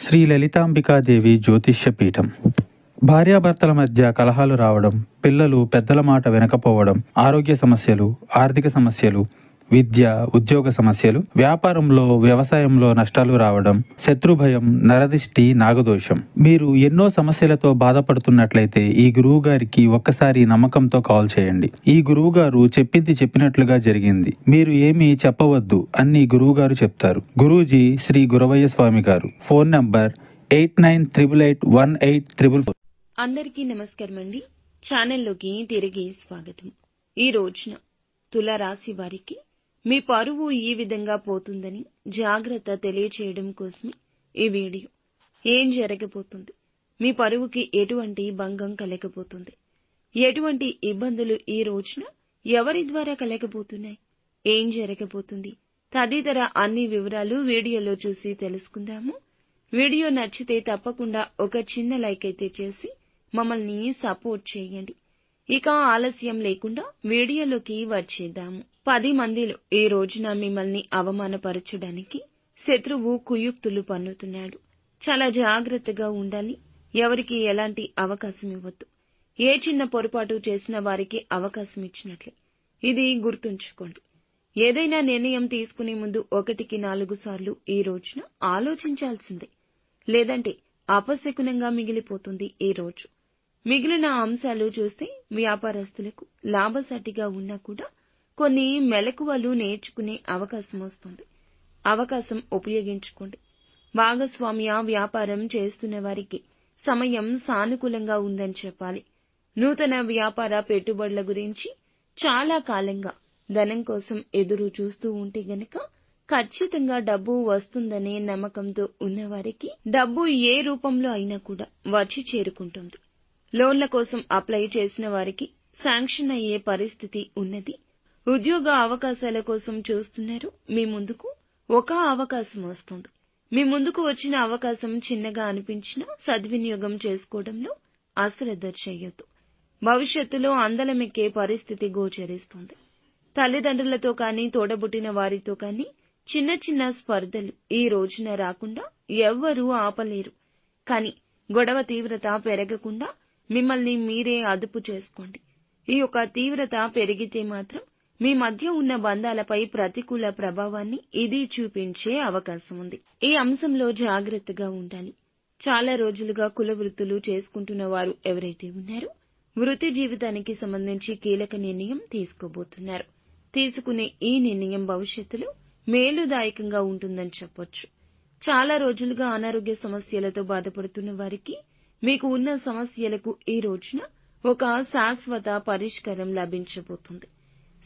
శ్రీ లలితాంబికాదేవి జ్యోతిష్య పీఠం. భార్యాభర్తల మధ్య కలహాలు రావడం, పిల్లలు పెద్దల మాట వినకపోవడం, ఆరోగ్య సమస్యలు, ఆర్థిక సమస్యలు, విద్య, ఉద్యోగ సమస్యలు, వ్యాపారంలో, వ్యవసాయంలో నష్టాలు రావడం, శత్రుభయం, నరదిష్టి, నాగదోషం. మీరు ఎన్నో సమస్యలతో బాధపడుతున్నట్లయితే ఈ గురువు గారికి ఒక్కసారి నమ్మకంతో కాల్ చేయండి. ఈ గురువు గారు చెప్పింది చెప్పినట్లుగా జరిగింది. మీరు ఏమీ చెప్పవద్దు అన్ని గురువు గారు చెప్తారు. గురూజీ శ్రీ గురవయ్య స్వామి గారు. Phone number 8988818444. అందరికీ నమస్కారం అండి. ఛానల్లోకి తిరిగి స్వాగతం. ఈ రోజున తులారాశి వారికి మీ పరువు ఈ విధంగా పోతుందని జాగ్రత్త తెలియచేయడం కోసమే ఈ వీడియో. ఏం జరగబోతుంది, మీ పరువుకి ఎటువంటి భంగం కలగబోతుంది, ఎటువంటి ఇబ్బందులు ఈ రోజున ఎవరి ద్వారా కలగబోతున్నాయి, ఏం జరగబోతుంది తదితర అన్ని వివరాలు వీడియోలో చూసి తెలుసుకుందాము. వీడియో నచ్చితే తప్పకుండా ఒక చిన్న లైక్ అయితే చేసి మమ్మల్ని సపోర్ట్ చేయండి. ఇక ఆలస్యం లేకుండా వీడియోలోకి వచ్చేద్దాము. 10 మందిలో ఈ రోజున మిమ్మల్ని అవమానపరచడానికి శత్రువు కుయుక్తులు పన్నుతున్నాడు. చాలా జాగ్రత్తగా ఉండాలి. ఎవరికి ఎలాంటి అవకాశం ఇవ్వద్దు. ఏ చిన్న పొరపాటు చేసిన వారికి అవకాశం ఇచ్చినట్లే. ఇది గుర్తుంచుకోండి. ఏదైనా నిర్ణయం తీసుకునే ముందు 1కి 4 సార్లు ఈ రోజున ఆలోచించాల్సిందే. లేదంటే అపశకునంగా మిగిలిపోతుంది ఈ రోజు. మిగిలిన అంశాలు చూస్తే వ్యాపారస్తులకు లాభసాటిగా ఉన్నా కూడా కొన్ని మెలకువలు నేర్చుకునే అవకాశం వస్తుంది. అవకాశం ఉపయోగించుకోండి. భాగస్వామ్య వ్యాపారం చేస్తున్న వారికి సమయం సానుకూలంగా ఉందని చెప్పాలి. నూతన వ్యాపార పెట్టుబడుల గురించి చాలా కాలంగా ధనం కోసం ఎదురు చూస్తూ ఉంటే గనక ఖచ్చితంగా డబ్బు వస్తుందనే నమ్మకంతో ఉన్నవారికి డబ్బు ఏ రూపంలో అయినా కూడా వచ్చి చేరుకుంటుంది. లోన్ల కోసం అప్లై చేసిన వారికి శాంక్షన్ అయ్యే పరిస్థితి ఉన్నది. ఉద్యోగ అవకాశాల కోసం చూస్తున్నారు. మీ ముందుకు ఒక అవకాశం వస్తుంది. మీ ముందుకు వచ్చిన అవకాశం చిన్నగా అనిపించినా సద్వినియోగం చేసుకోవడంలో అశ్రద్ధ చేయొద్దు. భవిష్యత్తులో అందలమెక్కే పరిస్థితి గోచరిస్తుంది. తల్లిదండ్రులతో కానీ తోడబుట్టిన వారితో కానీ చిన్న చిన్న స్పర్ధలు ఈ రోజున రాకుండా ఎవ్వరూ ఆపలేరు. కానీ గొడవ తీవ్రత పెరగకుండా మిమ్మల్ని మీరే అదుపు చేసుకోండి. ఈ యొక్క తీవ్రత పెరిగితే మాత్రం మీ మధ్య ఉన్న బంధాలపై ప్రతికూల ప్రభావాన్ని ఇది చూపించే అవకాశం ఉంది. ఈ అంశంలో జాగ్రత్తగా ఉండాలి. చాలా రోజులుగా కుల వృత్తులు చేసుకుంటున్న వారు ఎవరైతే ఉన్నారో వృత్తి జీవితానికి సంబంధించి కీలక నిర్ణయం తీసుకోబోతున్నారు. తీసుకునే ఈ నిర్ణయం భవిష్యత్తులో మేలుదాయకంగా ఉంటుందని చెప్పొచ్చు. చాలా రోజులుగా అనారోగ్య సమస్యలతో బాధపడుతున్న వారికి మీకు ఉన్న సమస్యలకు ఈ రోజున ఒక శాశ్వత పరిష్కారం లభించబోతుంది.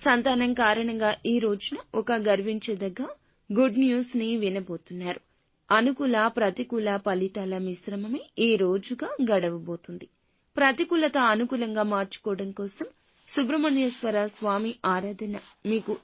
సంతానం కారణంగా ఈ రోజున ఒక గర్వించదగ్గ గుడ్ న్యూస్ ని వినబోతున్నారు. అనుకూల ప్రతికూల ఫలితాల మిశ్రమమే ఈ రోజుగా గడవబోతుంది. ప్రతికూలత అనుకూలంగా మార్చుకోవడం కోసం సుబ్రహ్మణ్యేశ్వర స్వామి ఆరాధన మీకు